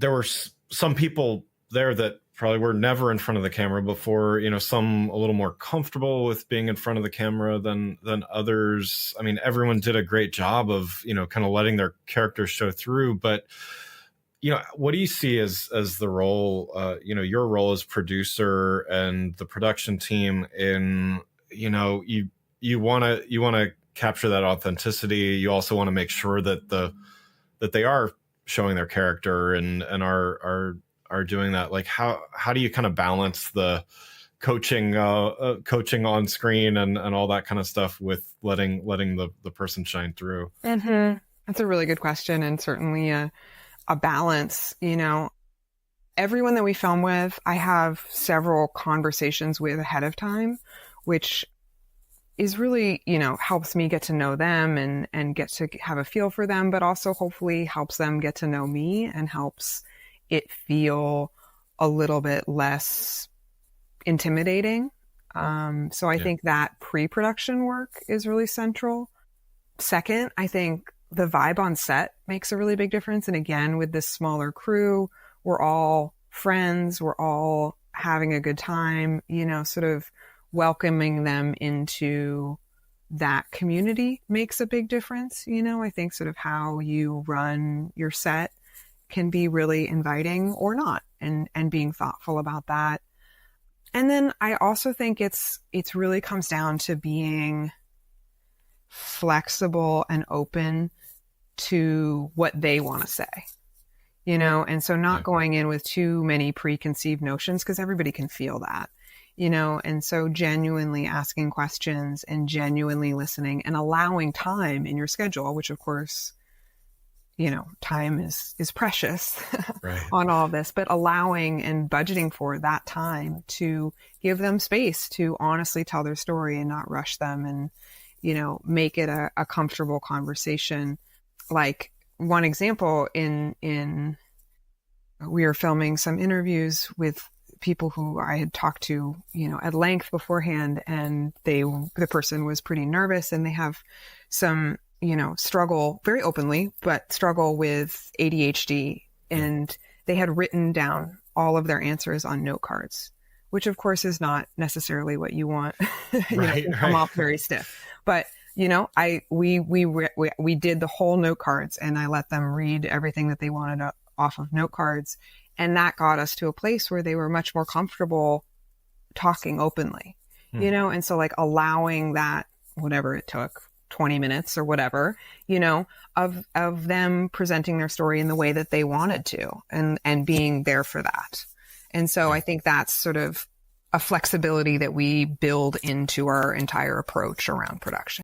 there were some people there that probably were never in front of the camera before, some a little more comfortable with being in front of the camera than others. I mean, everyone did a great job of, kind of letting their characters show through. But, what do you see as the role, your role as producer and the production team in, you want to capture that authenticity. You also want to make sure that that they are showing their character and are doing that. Like how do you kind of balance the coaching on screen and all that kind of stuff with letting the person shine through? Mm-hmm. That's a really good question, and certainly a balance. Everyone that we film with, I have several conversations with ahead of time, which is really, helps me get to know them and get to have a feel for them, but also hopefully helps them get to know me and helps it feel a little bit less intimidating. So I think that pre-production work is really central. Second, I think the vibe on set makes a really big difference. And again, with this smaller crew, we're all friends, we're all having a good time, sort of welcoming them into that community makes a big difference. I think sort of how you run your set can be really inviting or not, and being thoughtful about that. And then I also think it's really comes down to being flexible and open to what they want to say, and so not going in with too many preconceived notions, because everybody can feel that. And so genuinely asking questions and genuinely listening and allowing time in your schedule, which of course, time is precious right. on all of this, but allowing and budgeting for that time to give them space to honestly tell their story and not rush them and, make it a comfortable conversation. Like one example we were filming some interviews with people who I had talked to, at length beforehand, and the person was pretty nervous, and they have some, struggle very openly, but struggle with ADHD. And they had written down all of their answers on note cards, which of course is not necessarily what you want, come off very stiff. But, we did the whole note cards, and I let them read everything that they wanted off of note cards. And that got us to a place where they were much more comfortable talking openly, and so like allowing that, whatever it took, 20 minutes or whatever, of them presenting their story in the way that they wanted to and being there for that. And so I think that's sort of a flexibility that we build into our entire approach around production.